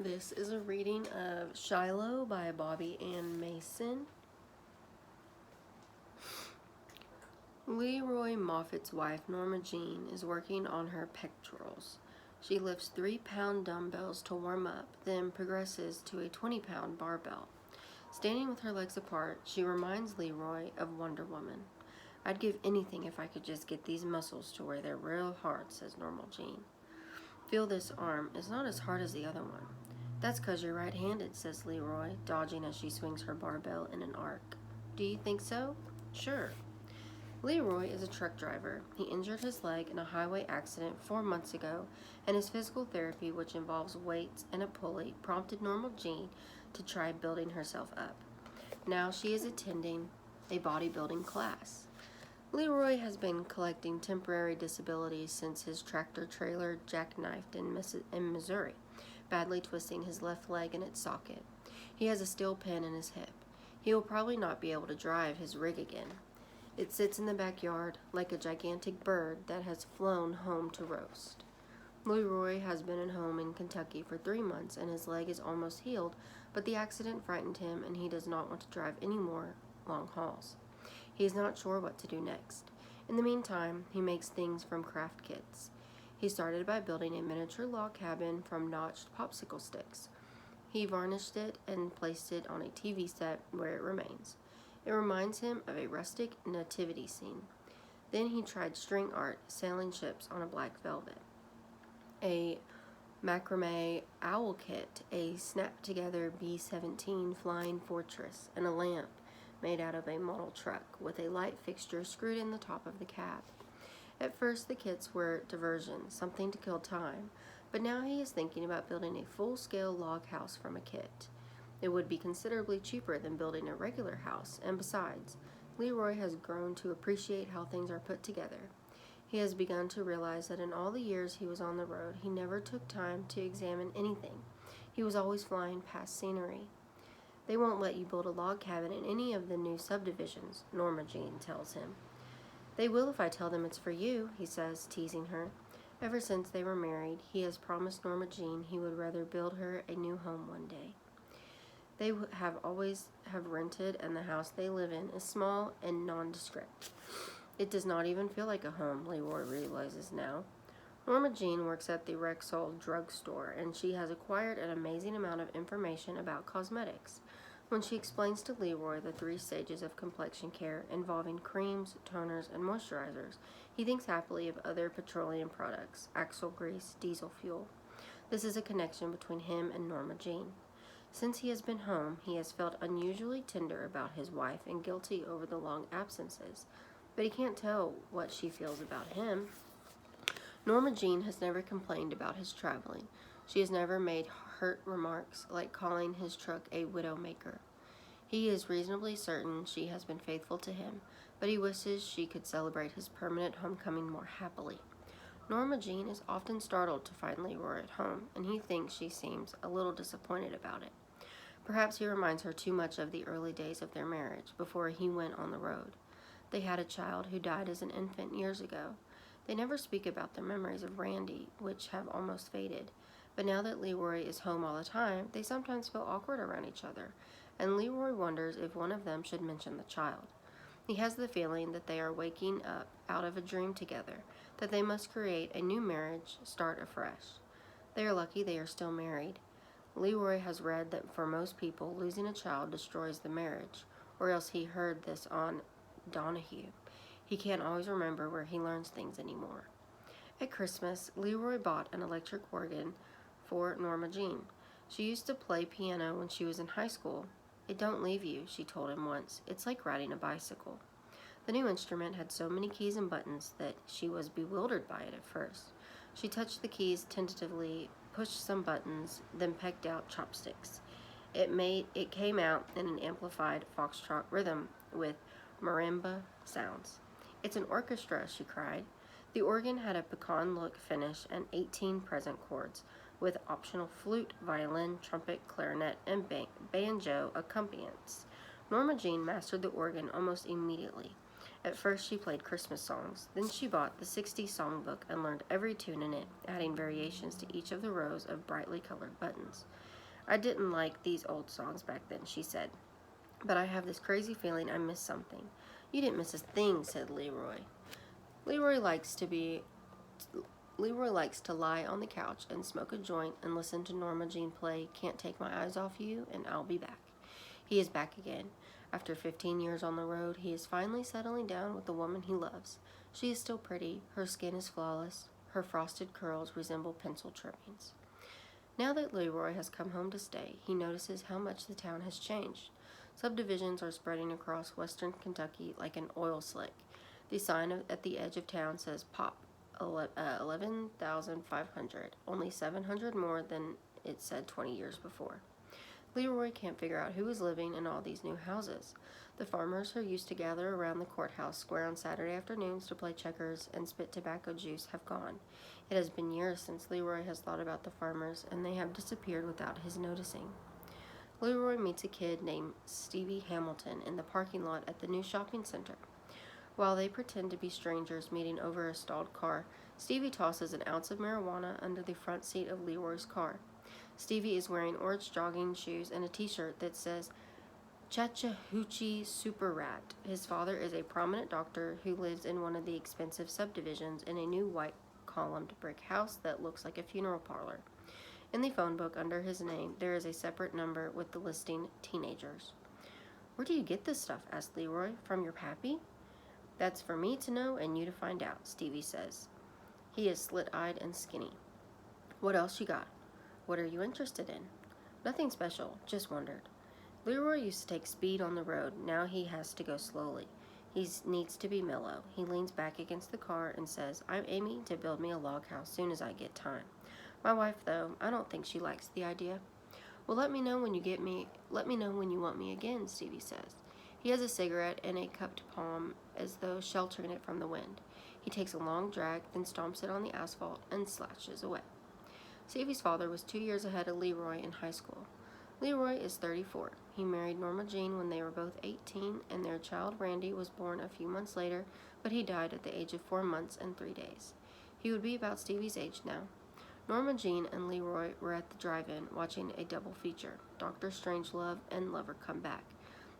This is a reading of Shiloh by Bobbie and Mason. Leroy Moffat's wife, Norma Jean, is working on her pectorals. She lifts 3-pound dumbbells to warm up, then progresses to a 20-pound barbell. Standing with her legs apart, she reminds Leroy of Wonder Woman. "I'd give anything if I could just get these muscles to where they're real hard," says Norma Jean. "Feel this arm. It's not as hard as the other one." "That's 'cause you're right-handed," says Leroy, dodging as she swings her barbell in an arc. "Do you think so?" "Sure." Leroy is a truck driver. He injured his leg in a highway accident 4 months ago, and his physical therapy, which involves weights and a pulley, prompted Norma Jean to try building herself up. Now she is attending a bodybuilding class. Leroy has been collecting temporary disabilities since his tractor-trailer jackknifed in Missouri, badly twisting his left leg in its socket. He has a steel pin in his hip. He will probably not be able to drive his rig again. It sits in the backyard like a gigantic bird that has flown home to roast. Leroy has been at home in Kentucky for 3 months and his leg is almost healed, but the accident frightened him and he does not want to drive any more long hauls. He is not sure what to do next. In the meantime, he makes things from craft kits. He started by building a miniature log cabin from notched popsicle sticks. He varnished it and placed it on a TV set where it remains. It reminds him of a rustic nativity scene. Then he tried string art, sailing ships on a black velvet, a macrame owl kit, a snap-together B-17 flying fortress, and a lamp made out of a model truck with a light fixture screwed in the top of the cab. At first, the kits were diversion, something to kill time, but now he is thinking about building a full-scale log house from a kit. It would be considerably cheaper than building a regular house, and besides, Leroy has grown to appreciate how things are put together. He has begun to realize that in all the years he was on the road, he never took time to examine anything. He was always flying past scenery. "They won't let you build a log cabin in any of the new subdivisions," Norma Jean tells him. "They will if I tell them it's for you," he says, teasing her. Ever since they were married, he has promised Norma Jean he would rather build her a new home one day. They always have rented, and the house they live in is small and nondescript. It does not even feel like a home, Leroy realizes now. Norma Jean works at the Rexall drugstore, and she has acquired an amazing amount of information about cosmetics. When she explains to Leroy the 3 stages of complexion care involving creams, toners, and moisturizers, he thinks happily of other petroleum products, axle grease, diesel fuel. This is a connection between him and Norma Jean. Since he has been home, he has felt unusually tender about his wife and guilty over the long absences, but he can't tell what she feels about him. Norma Jean has never complained about his traveling. She has never made hurt remarks like calling his truck a widowmaker. He is reasonably certain she has been faithful to him, but he wishes she could celebrate his permanent homecoming more happily. Norma Jean is often startled to find Leroy at home, and he thinks she seems a little disappointed about it. Perhaps he reminds her too much of the early days of their marriage, before he went on the road. They had a child who died as an infant years ago. They never speak about their memories of Randy, which have almost faded. But now that Leroy is home all the time, they sometimes feel awkward around each other, and Leroy wonders if one of them should mention the child. He has the feeling that they are waking up out of a dream together, that they must create a new marriage, start afresh. They are lucky they are still married. Leroy has read that for most people, losing a child destroys the marriage, or else he heard this on Donahue. He can't always remember where he learns things anymore. At Christmas, Leroy bought an electric organ for Norma Jean. She used to play piano when she was in high school. "It don't leave you," she told him once. "It's like riding a bicycle." The new instrument had so many keys and buttons that she was bewildered by it at first. She touched the keys tentatively, pushed some buttons, then pecked out chopsticks. It came out in an amplified foxtrot rhythm with marimba sounds. "It's an orchestra," she cried. The organ had a pecan-look finish and 18 present chords, with optional flute, violin, trumpet, clarinet, and banjo accompaniments. Norma Jean mastered the organ almost immediately. At first she played Christmas songs. Then she bought the 60s songbook and learned every tune in it, adding variations to each of the rows of brightly colored buttons. I didn't like these old songs back then, she said, but I have this crazy feeling I missed something. You didn't miss a thing, said Leroy. Leroy likes to lie on the couch and smoke a joint and listen to Norma Jean play Can't Take My Eyes Off You and I'll Be Back. He is back again. After 15 years on the road, he is finally settling down with the woman he loves. She is still pretty, her skin is flawless, her frosted curls resemble pencil trimmings. Now that Leroy has come home to stay, he notices how much the town has changed. Subdivisions are spreading across western Kentucky like an oil slick. The sign at the edge of town says Pop, 11,500, only 700 more than it said 20 years before. Leroy can't figure out who is living in all these new houses. The farmers who used to gather around the courthouse square on Saturday afternoons to play checkers and spit tobacco juice have gone. It has been years since Leroy has thought about the farmers, and they have disappeared without his noticing. Leroy meets a kid named Stevie Hamilton in the parking lot at the new shopping center. While they pretend to be strangers meeting over a stalled car, Stevie tosses an ounce of marijuana under the front seat of Leroy's car. Stevie is wearing orange jogging shoes and a t-shirt that says Chattahoochee Super Rat. His father is a prominent doctor who lives in one of the expensive subdivisions in a new white columned brick house that looks like a funeral parlor. In the phone book under his name, there is a separate number with the listing teenagers. Where do you get this stuff? Asked Leroy. From your pappy? That's for me to know and you to find out, Stevie says. He is slit-eyed and skinny. What else you got? What are you interested in? Nothing special, just wondered. Leroy used to take speed on the road. Now he has to go slowly. He needs to be mellow. He leans back against the car and says, I'm aiming to build me a log house soon as I get time. My wife, though, I don't think she likes the idea. Well, let me know when you want me again, Stevie says. He has a cigarette in a cupped palm as though sheltering it from the wind. He takes a long drag, then stomps it on the asphalt and slashes away. Stevie's father was 2 years ahead of Leroy in high school. Leroy is 34. He married Norma Jean when they were both 18, and their child Randy was born a few months later, but he died at the age of 4 months and 3 days. He would be about Stevie's age now. Norma Jean and Leroy were at the drive-in watching a double feature, Dr. Strangelove and Lover Come Back,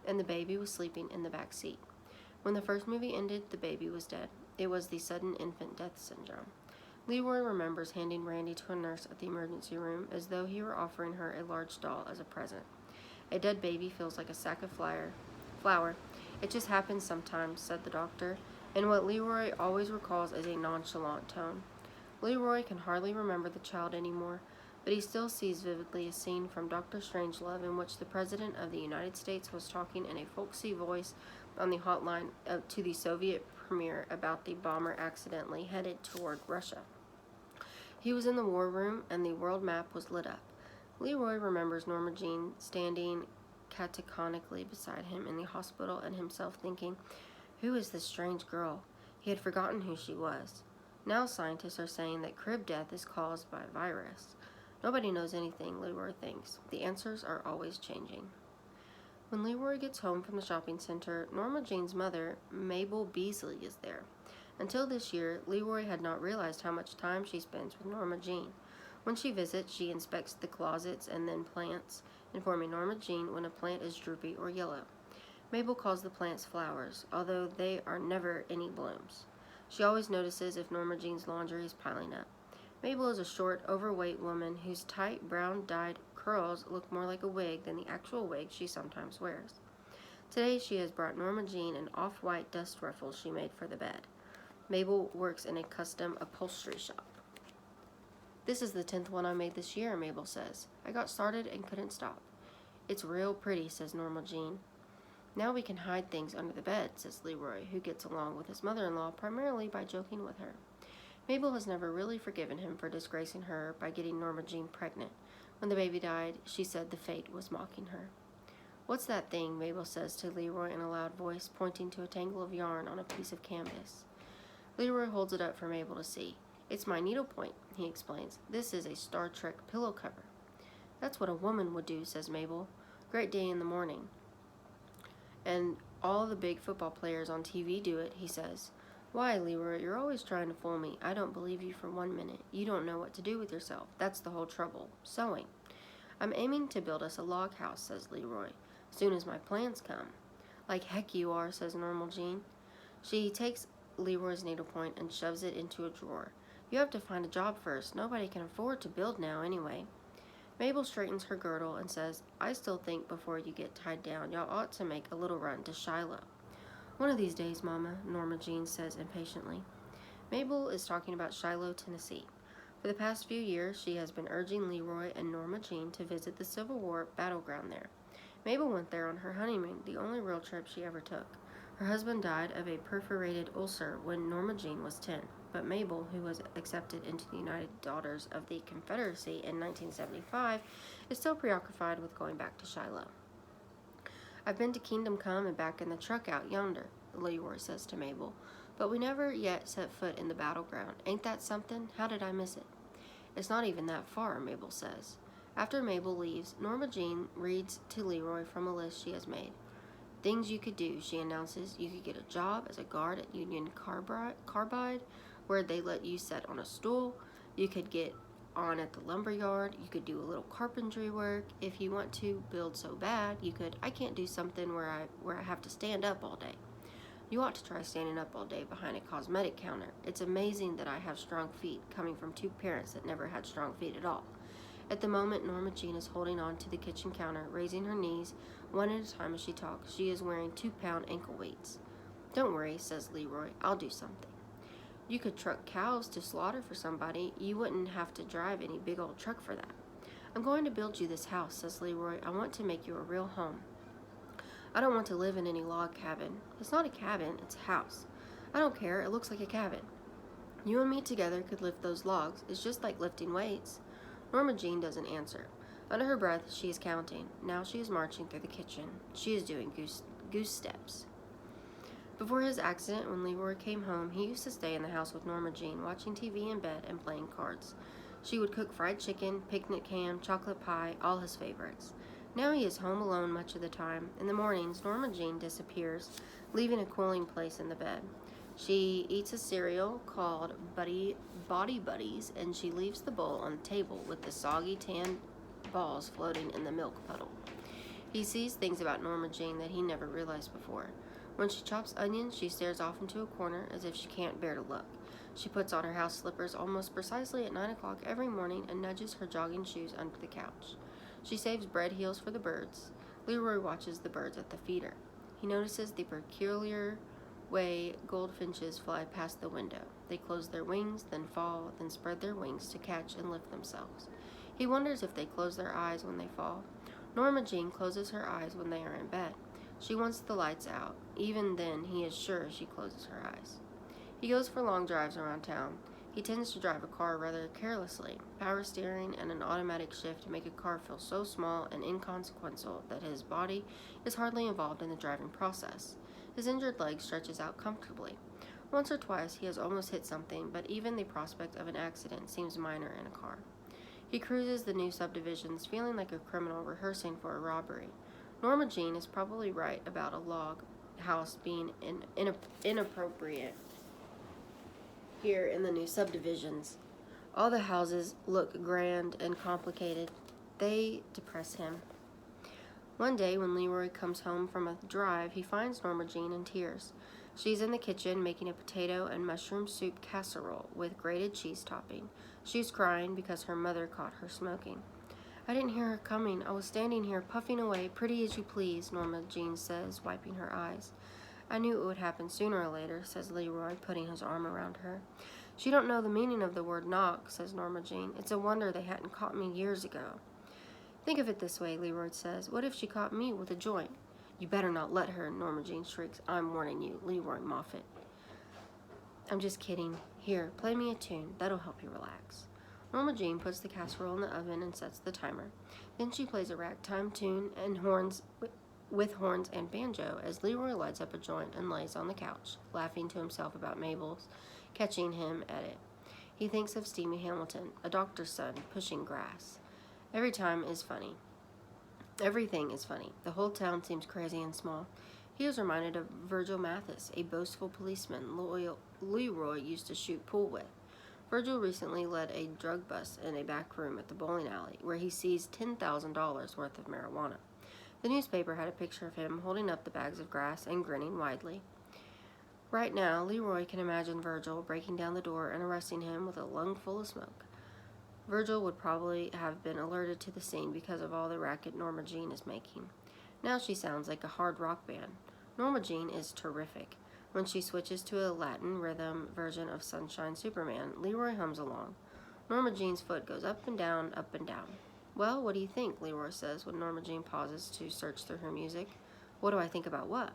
and the baby was sleeping in the back seat. When the first movie ended, the baby was dead. It was the sudden infant death syndrome. Leroy remembers handing Randy to a nurse at the emergency room as though he were offering her a large doll as a present. A dead baby feels like a sack of flour. It just happens sometimes, said the doctor, in what Leroy always recalls as a nonchalant tone. Leroy can hardly remember the child anymore, but he still sees vividly a scene from Dr. Strangelove in which the President of the United States was talking in a folksy voice on the hotline to the Soviet premier about the bomber accidentally headed toward Russia. He was in the war room, and the world map was lit up. Leroy remembers Norma Jean standing cataconically beside him in the hospital and himself thinking, who is this strange girl? He had forgotten who she was. Now scientists are saying that crib death is caused by a virus. Nobody knows anything, Leroy thinks. The answers are always changing. When Leroy gets home from the shopping center, Norma Jean's mother, Mabel Beasley, is there. Until this year, Leroy had not realized how much time she spends with Norma Jean. When she visits, she inspects the closets and then plants, informing Norma Jean when a plant is droopy or yellow. Mabel calls the plants flowers, although they are never any blooms. She always notices if Norma Jean's laundry is piling up. Mabel is a short, overweight woman whose tight, brown-dyed curls look more like a wig than the actual wig she sometimes wears. Today she has brought Norma Jean an off-white dust ruffle she made for the bed. Mabel works in a custom upholstery shop. This is the 10th one I made this year, Mabel says. I got started and couldn't stop. It's real pretty, says Norma Jean. Now we can hide things under the bed, says Leroy, who gets along with his mother-in-law primarily by joking with her. Mabel has never really forgiven him for disgracing her by getting Norma Jean pregnant. When the baby died, she said the fate was mocking her. What's that thing? Mabel says to Leroy in a loud voice, pointing to a tangle of yarn on a piece of canvas. Leroy holds it up for Mabel to see. It's my needlepoint, he explains. This is a Star Trek pillow cover. That's what a woman would do, says Mabel. Great day in the morning. And All the big football players on TV do it, he says. Why, Leroy, you're always trying to fool me. I don't believe you for 1 minute. You don't know what to do with yourself. That's the whole trouble. Sewing. I'm aiming to build us a log house, says Leroy, soon as my plans come. Like heck you are, says Normal Jean. She takes Leroy's needlepoint and shoves it into a drawer. You have to find a job first. Nobody can afford to build now anyway. Mabel straightens her girdle and says, I still think before you get tied down, y'all ought to make a little run to Shiloh. One of these days, Mama, Norma Jean says impatiently. Mabel is talking about Shiloh, Tennessee. For the past few years, she has been urging Leroy and Norma Jean to visit the Civil War battleground there. Mabel went there on her honeymoon, the only real trip she ever took. Her husband died of a perforated ulcer when Norma Jean was 10, but Mabel, who was accepted into the United Daughters of the Confederacy in 1975, is still preoccupied with going back to Shiloh. I've been to Kingdom Come and back in the truck out yonder, Leroy says to Mabel, but we never yet set foot in the battleground. Ain't that something? How did I miss it? It's not even that far, Mabel says. After Mabel leaves, Norma Jean reads to Leroy from a list she has made. Things you could do, she announces. You could get a job as a guard at Union Carbide, where they let you sit on a stool. You could get on at the lumber yard. You could do a little carpentry work. If you want to build so bad, you could. I can't do something where I have to stand up all day. You ought to try standing up all day behind a cosmetic counter. It's amazing that I have strong feet, coming from two parents that never had strong feet at all. At the moment, Norma Jean is holding on to the kitchen counter, raising her knees one at a time as she talks. She is wearing 2-pound ankle weights. Don't worry, says Leroy. I'll do something. You could truck cows to slaughter for somebody. You wouldn't have to drive any big old truck for that. I'm going to build you this house, says Leroy. I want to make you a real home. I don't want to live in any log cabin. It's not a cabin, it's a house. I don't care, it looks like a cabin. You and me together could lift those logs. It's just like lifting weights. Norma Jean doesn't answer. Under her breath, she is counting. Now she is marching through the kitchen. She is doing goose steps. Before his accident, when Leroy came home, he used to stay in the house with Norma Jean, watching TV in bed and playing cards. She would cook fried chicken, picnic ham, chocolate pie, all his favorites. Now he is home alone much of the time. In the mornings, Norma Jean disappears, leaving a cooling place in the bed. She eats a cereal called Bobbie Buddies, and she leaves the bowl on the table with the soggy tan balls floating in the milk puddle. He sees things about Norma Jean that he never realized before. When she chops onions, she stares off into a corner as if she can't bear to look. She puts on her house slippers almost precisely at 9 o'clock every morning and nudges her jogging shoes under the couch. She saves bread heels for the birds. Leroy watches the birds at the feeder. He notices the peculiar way goldfinches fly past the window. They close their wings, then fall, then spread their wings to catch and lift themselves. He wonders if they close their eyes when they fall. Norma Jean closes her eyes when they are in bed. She wants the lights out. Even then, he is sure she closes her eyes. He goes for long drives around town. He tends to drive a car rather carelessly. Power steering and an automatic shift make a car feel so small and inconsequential that his body is hardly involved in the driving process. His injured leg stretches out comfortably. Once or twice he has almost hit something, but even the prospect of an accident seems minor in a car. He cruises the new subdivisions, feeling like a criminal rehearsing for a robbery. Norma Jean is probably right about a log house being inappropriate here in the new subdivisions. All the houses look grand and complicated. They depress him. One day when Leroy comes home from a drive, he finds Norma Jean in tears. She's in the kitchen making a potato and mushroom soup casserole with grated cheese topping. She's crying because her mother caught her smoking. I didn't hear her coming. I was standing here puffing away, pretty as you please, Norma Jean says, wiping her eyes. I knew it would happen sooner or later, says Leroy, putting his arm around her. She don't know the meaning of the word knock, says Norma Jean. It's a wonder they hadn't caught me years ago. Think of it this way, Leroy says. What if she caught me with a joint? You better not let her, Norma Jean shrieks. I'm warning you, Leroy Moffat. I'm just kidding. Here, play me a tune. That'll help you relax. Norma Jean puts the casserole in the oven and sets the timer. Then she plays a ragtime tune with horns and banjo as Leroy lights up a joint and lays on the couch, laughing to himself about Mabel's catching him at it. He thinks of Steamy Hamilton, a doctor's son, pushing grass. Everything is funny. The whole town seems crazy and small. He was reminded of Virgil Mathis, a boastful policeman Leroy used to shoot pool with. Virgil recently led a drug bust in a back room at the bowling alley, where he seized $10,000 worth of marijuana. The newspaper had a picture of him holding up the bags of grass and grinning widely. Right now, Leroy can imagine Virgil breaking down the door and arresting him with a lung full of smoke. Virgil would probably have been alerted to the scene because of all the racket Norma Jean is making. Now she sounds like a hard rock band. Norma Jean is terrific. When she switches to a Latin rhythm version of Sunshine Superman, Leroy hums along. Norma Jean's foot goes up and down, up and down. Well, what do you think? Leroy says when Norma Jean pauses to search through her music. What do I think about what?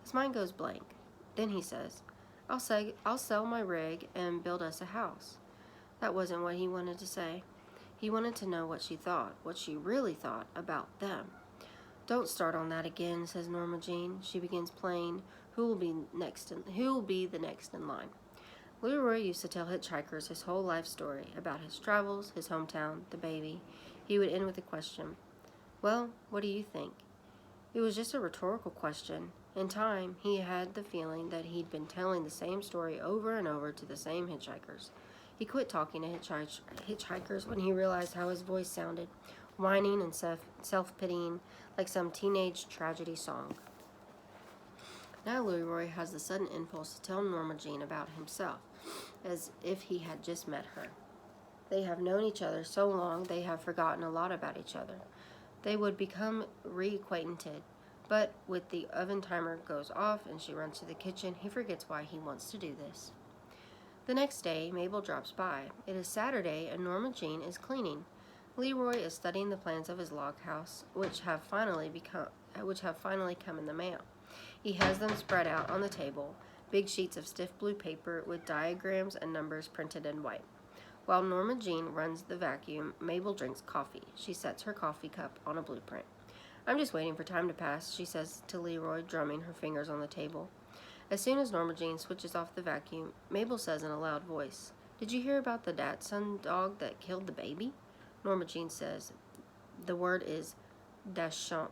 His mind goes blank. Then he says, I'll sell my rig and build us a house. That wasn't what he wanted to say. He wanted to know what she thought, what she really thought about them. Don't start on that again, says Norma Jean. She begins playing Who Will Be the Next in Line. Leroy used to tell hitchhikers his whole life story about his travels, his hometown, the baby. He would end with a question. Well, what do you think? It was just a rhetorical question. In time, he had the feeling that he'd been telling the same story over and over to the same hitchhikers. He quit talking to hitchhikers when he realized how his voice sounded, whining and self-pitying, like some teenage tragedy song. Now Leroy has the sudden impulse to tell Norma Jean about himself, as if he had just met her. They have known each other so long they have forgotten a lot about each other. They would become reacquainted, but with the oven timer goes off and she runs to the kitchen, he forgets why he wants to do this. The next day, Mabel drops by. It is Saturday and Norma Jean is cleaning. Leroy is studying the plans of his log house, which have finally come in the mail. He has them spread out on the table, big sheets of stiff blue paper with diagrams and numbers printed in white. While Norma Jean runs the vacuum, Mabel drinks coffee. She sets her coffee cup on a blueprint. I'm just waiting for time to pass, she says to Leroy, drumming her fingers on the table. As soon as Norma Jean switches off the vacuum, Mabel says in a loud voice, Did you hear about the dachshund dog that killed the baby? Norma Jean says, the word is dachshund.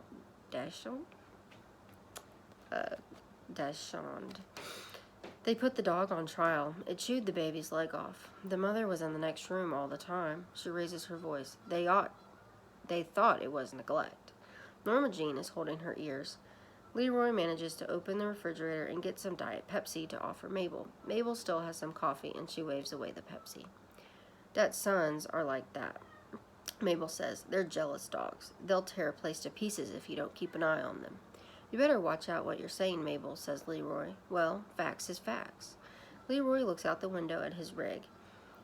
Dachshund. They put the dog on trial. It chewed the baby's leg off. The mother was in the next room all the time. She raises her voice. They thought it was neglect. Norma Jean is holding her ears. Leroy manages to open the refrigerator and get some Diet Pepsi to offer Mabel. Mabel still has some coffee and she waves away the Pepsi. Dachshunds are like that, Mabel says. They're jealous dogs. They'll tear a place to pieces if you don't keep an eye on them. You better watch out what you're saying, Mabel, says Leroy. Well, facts is facts. Leroy looks out the window at his rig.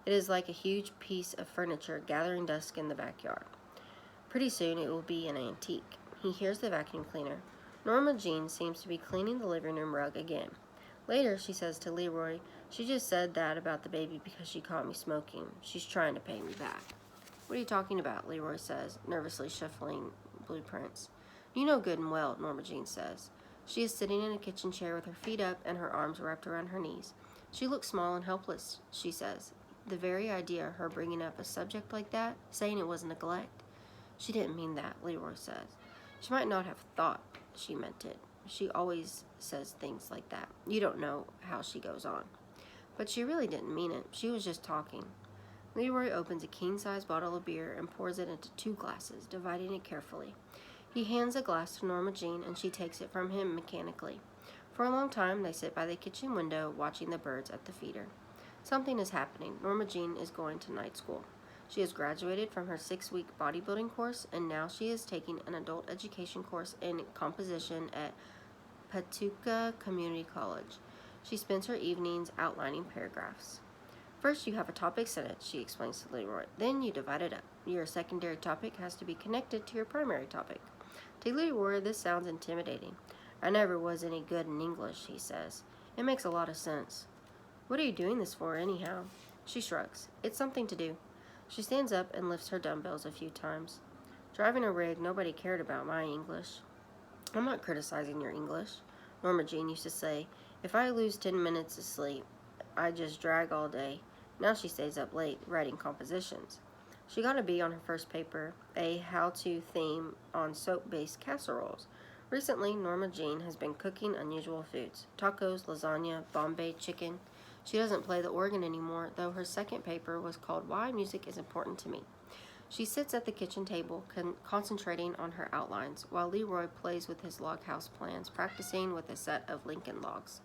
It is like a huge piece of furniture gathering dust in the backyard. Pretty soon it will be an antique. He hears the vacuum cleaner. Norma Jean seems to be cleaning the living room rug again. Later, she says to Leroy, She just said that about the baby because she caught me smoking. She's trying to pay me back. What are you talking about? Leroy says, nervously shuffling blueprints. You know good and well, Norma Jean says. She is sitting in a kitchen chair with her feet up and her arms wrapped around her knees. She looks small and helpless, she says. The very idea of her bringing up a subject like that, saying it was neglect. She didn't mean that, Leroy says. She might not have thought she meant it. She always says things like that. You don't know how she goes on. But she really didn't mean it. She was just talking. Leroy opens a king-size bottle of beer and pours it into 2 glasses, dividing it carefully. He hands a glass to Norma Jean, and she takes it from him mechanically. For a long time, they sit by the kitchen window, watching the birds at the feeder. Something is happening. Norma Jean is going to night school. She has graduated from her 6-week bodybuilding course, and now she is taking an adult education course in composition at Patuca Community College. She spends her evenings outlining paragraphs. First, you have a topic sentence, she explains to Leroy. Then you divide it up. Your secondary topic has to be connected to your primary topic. To Leroy, this sounds intimidating. I never was any good in English, he says. It makes a lot of sense. What are you doing this for, anyhow? She shrugs. It's something to do. She stands up and lifts her dumbbells a few times. Driving a rig, nobody cared about my English. I'm not criticizing your English. Norma Jean used to say, if I lose 10 minutes of sleep, I just drag all day. Now she stays up late, writing compositions. She got a B on her first paper, a how-to theme on soap-based casseroles. Recently, Norma Jean has been cooking unusual foods: tacos, lasagna, Bombay chicken. She doesn't play the organ anymore, though her second paper was called Why Music is Important to Me. She sits at the kitchen table, concentrating on her outlines, while Leroy plays with his log house plans, practicing with a set of Lincoln logs.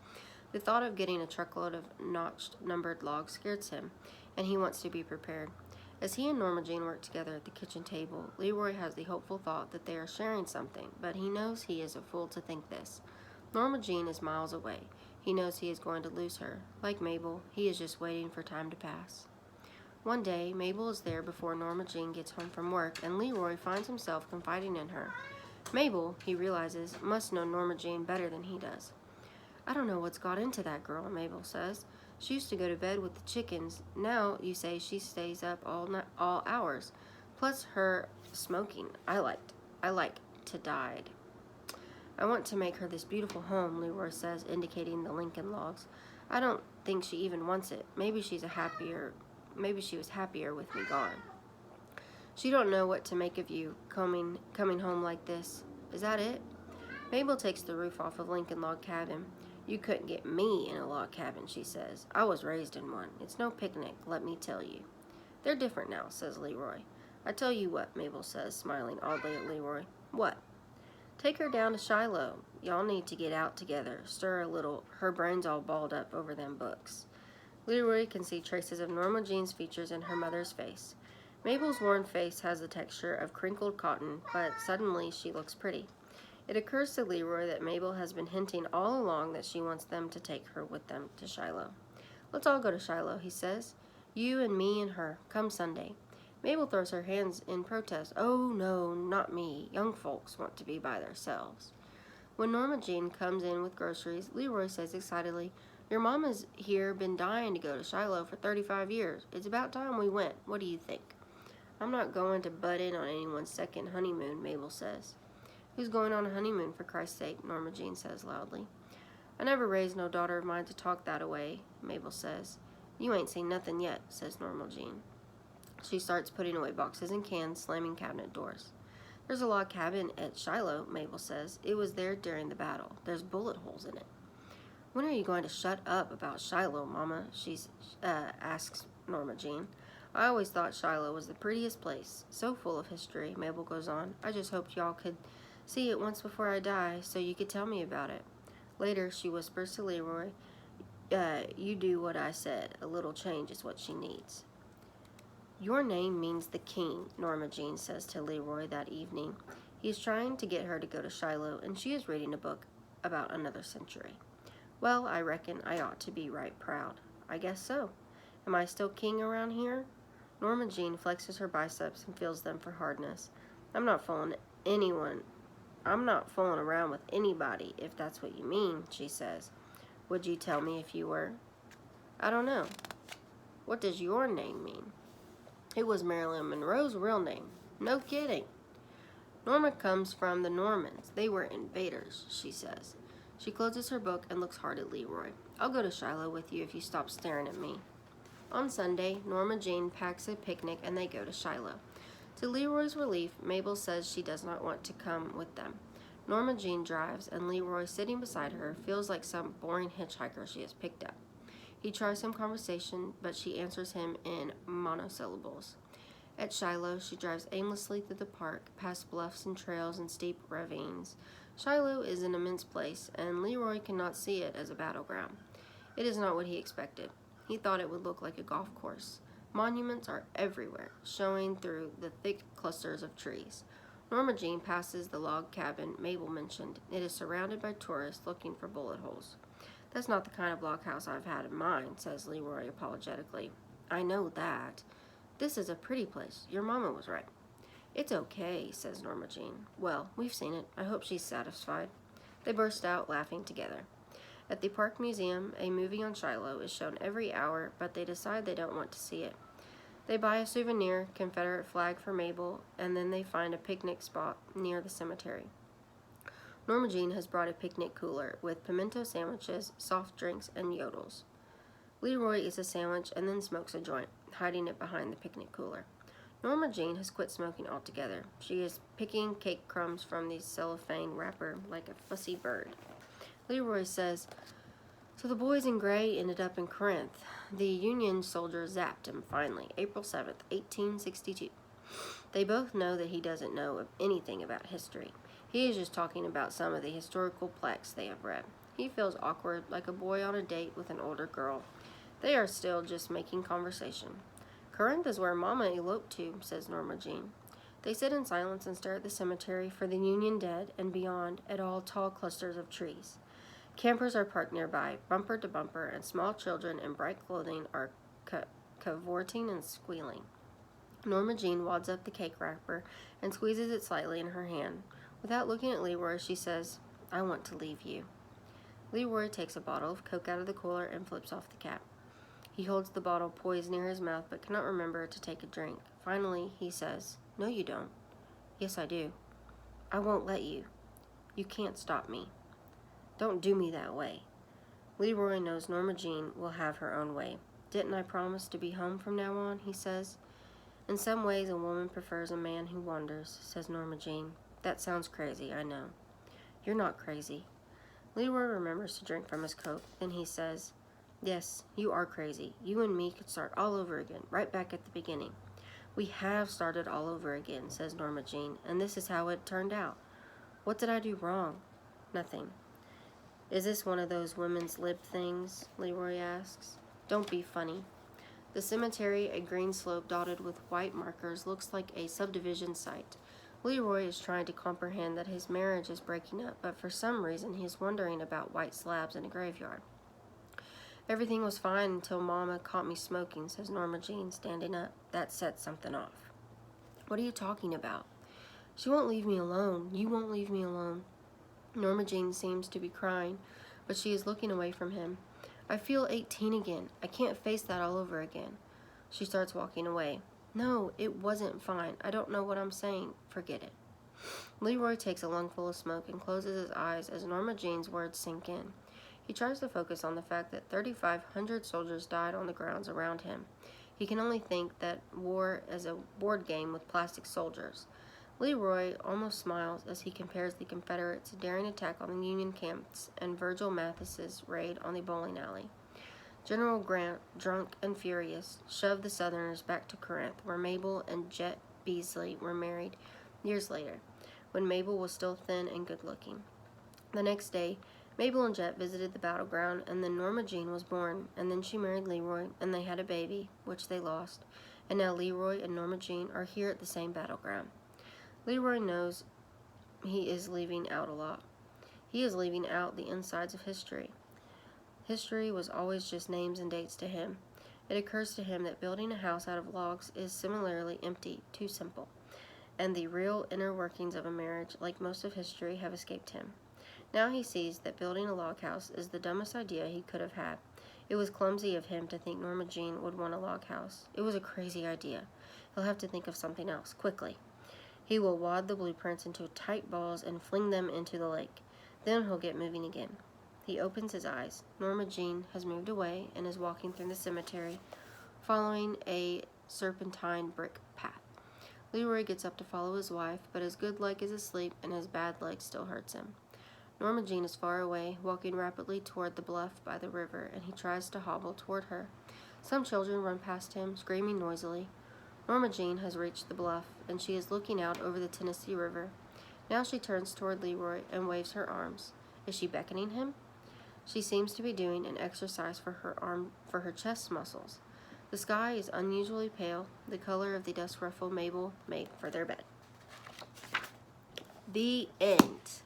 The thought of getting a truckload of notched, numbered logs scares him, and he wants to be prepared. As he and Norma Jean work together at the kitchen table, Leroy has the hopeful thought that they are sharing something, but he knows he is a fool to think this. Norma Jean is miles away. He knows he is going to lose her. Like Mabel, he is just waiting for time to pass. One day, Mabel is there before Norma Jean gets home from work, and Leroy finds himself confiding in her. Mabel, he realizes, must know Norma Jean better than he does. I don't know what's got into that girl, Mabel says. She used to go to bed with the chickens. Now you say she stays up all hours. Plus her smoking. I like to died. I want to make her this beautiful home, Leroy says, indicating the Lincoln logs. I don't think she even wants it. Maybe she was happier with me gone. She don't know what to make of you coming home like this. Is that it? Mabel takes the roof off of Lincoln log cabin. You couldn't get me in a log cabin, she says. I was raised in one. It's no picnic, let me tell you. They're different now, says Leroy. I tell you what, Mabel says, smiling oddly at Leroy. What? Take her down to Shiloh. Y'all need to get out together. Stir a little. Her brain's all balled up over them books. Leroy can see traces of Norma Jean's features in her mother's face. Mabel's worn face has the texture of crinkled cotton, but suddenly she looks pretty. It occurs to Leroy that Mabel has been hinting all along that she wants them to take her with them to Shiloh. Let's all go to Shiloh, he says. You and me and her. Come Sunday. Mabel throws her hands in protest. Oh, no, not me. Young folks want to be by themselves. When Norma Jean comes in with groceries, Leroy says excitedly, Your mama's here been dying to go to Shiloh for 35 years. It's about time we went. What do you think? I'm not going to butt in on anyone's second honeymoon, Mabel says. Who's going on a honeymoon, for Christ's sake? Norma Jean says loudly. I never raised no daughter of mine to talk that way, Mabel says. You ain't seen nothing yet, says Norma Jean. She starts putting away boxes and cans, slamming cabinet doors. There's a log cabin at Shiloh, Mabel says. It was there during the battle. There's bullet holes in it. When are you going to shut up about Shiloh, Mama? She asks Norma Jean. I always thought Shiloh was the prettiest place. So full of history, Mabel goes on. I just hoped y'all could see it once before I die, so you could tell me about it. Later, she whispers to Leroy, you do what I said. A little change is what she needs. Your name means the king, Norma Jean says to Leroy that evening. He is trying to get her to go to Shiloh, and she is reading a book about another century. Well, I reckon I ought to be right proud. I guess so. Am I still king around here? Norma Jean flexes her biceps and feels them for hardness. I'm not fooling around with anybody, if that's what you mean, she says. Would you tell me if you were? I don't know. What does your name mean? It was Marilyn Monroe's real name. No kidding. Norma comes from the Normans. They were invaders, she says. She closes her book and looks hard at Leroy. I'll go to Shiloh with you if you stop staring at me. On Sunday, Norma Jean packs a picnic and they go to Shiloh. To Leroy's relief, Mabel says she does not want to come with them. Norma Jean drives, and Leroy, sitting beside her, feels like some boring hitchhiker she has picked up. He tries some conversation, but she answers him in monosyllables. At Shiloh, she drives aimlessly through the park, past bluffs and trails and steep ravines. Shiloh is an immense place, and Leroy cannot see it as a battleground. It is not what he expected. He thought it would look like a golf course. Monuments are everywhere, showing through the thick clusters of trees. Norma Jean passes the log cabin Mabel mentioned. It is surrounded by tourists looking for bullet holes. That's not the kind of log house I've had in mind, says Leroy apologetically. I know that. This is a pretty place. Your mama was right. It's okay, says Norma Jean. Well, we've seen it. I hope she's satisfied. They burst out laughing together. At the Park Museum, a movie on Shiloh is shown every hour, but they decide they don't want to see it. They buy a souvenir, Confederate flag for Mabel, and then they find a picnic spot near the cemetery. Norma Jean has brought a picnic cooler with pimento sandwiches, soft drinks, and yodels. Leroy eats a sandwich and then smokes a joint, hiding it behind the picnic cooler. Norma Jean has quit smoking altogether. She is picking cake crumbs from the cellophane wrapper like a fussy bird. Leroy says, "So the boys in gray ended up in Corinth. The Union soldier zapped him finally, April 7th, 1862. They both know that he doesn't know anything about history. He is just talking about some of the historical plaques they have read. He feels awkward, like a boy on a date with an older girl. They are still just making conversation. Corinth is where Mama eloped to," says Norma Jean. They sit in silence and stare at the cemetery for the Union dead and beyond at all tall clusters of trees. Campers are parked nearby, bumper to bumper, and small children in bright clothing are cavorting and squealing. Norma Jean wads up the cake wrapper and squeezes it slightly in her hand. Without looking at Leroy, she says, "I want to leave you." Leroy takes a bottle of Coke out of the cooler and flips off the cap. He holds the bottle poised near his mouth but cannot remember to take a drink. Finally, he says, "No, you don't." "Yes, I do." "I won't let you. You can't stop me." "Don't do me that way." Leroy knows Norma Jean will have her own way. "Didn't I promise to be home from now on?" he says. "In some ways, a woman prefers a man who wanders," says Norma Jean. "That sounds crazy, I know." "You're not crazy." Leroy remembers to drink from his Coke. Then he says, "Yes, you are crazy. You and me could start all over again, right back at the beginning." "We have started all over again," says Norma Jean, "and this is how it turned out." "What did I do wrong?" "Nothing." "Is this one of those women's lib things?" Leroy asks. "Don't be funny." The cemetery, a green slope dotted with white markers, looks like a subdivision site. Leroy is trying to comprehend that his marriage is breaking up, but for some reason he is wondering about white slabs in a graveyard. "Everything was fine until Mama caught me smoking," says Norma Jean, standing up. "That set something off." "What are you talking about?" "She won't leave me alone. You won't leave me alone." Norma Jean seems to be crying, but she is looking away from him. "I feel 18 again. I can't face that all over again." She starts walking away. "No, it wasn't fine. I don't know what I'm saying. Forget it." Leroy takes a lungful of smoke and closes his eyes as Norma Jean's words sink in. He tries to focus on the fact that 3,500 soldiers died on the grounds around him. He can only think that war is a board game with plastic soldiers. Leroy almost smiles as he compares the Confederates' daring attack on the Union camps and Virgil Mathis's raid on the bowling alley. General Grant, drunk and furious, shoved the Southerners back to Corinth, where Mabel and Jet Beasley were married years later, when Mabel was still thin and good-looking. The next day, Mabel and Jet visited the battleground, and then Norma Jean was born, and then she married Leroy, and they had a baby, which they lost, and now Leroy and Norma Jean are here at the same battleground. Leroy knows he is leaving out a lot. He is leaving out the insides of history. History was always just names and dates to him. It occurs to him that building a house out of logs is similarly empty, too simple, and the real inner workings of a marriage, like most of history, have escaped him. Now he sees that building a log house is the dumbest idea he could have had. It was clumsy of him to think Norma Jean would want a log house. It was a crazy idea. He'll have to think of something else, quickly. He will wad the blueprints into tight balls and fling them into the lake. Then he'll get moving again. He opens his eyes. Norma Jean has moved away and is walking through the cemetery, following a serpentine brick path. Leroy gets up to follow his wife, but his good leg is asleep and his bad leg still hurts him. Norma Jean is far away, walking rapidly toward the bluff by the river, and he tries to hobble toward her. Some children run past him, screaming noisily. Norma Jean has reached the bluff, and she is looking out over the Tennessee River. Now she turns toward Leroy and waves her arms. Is she beckoning him? She seems to be doing an exercise for her chest muscles. The sky is unusually pale, the color of the dust ruffle Mabel made for their bed. The end.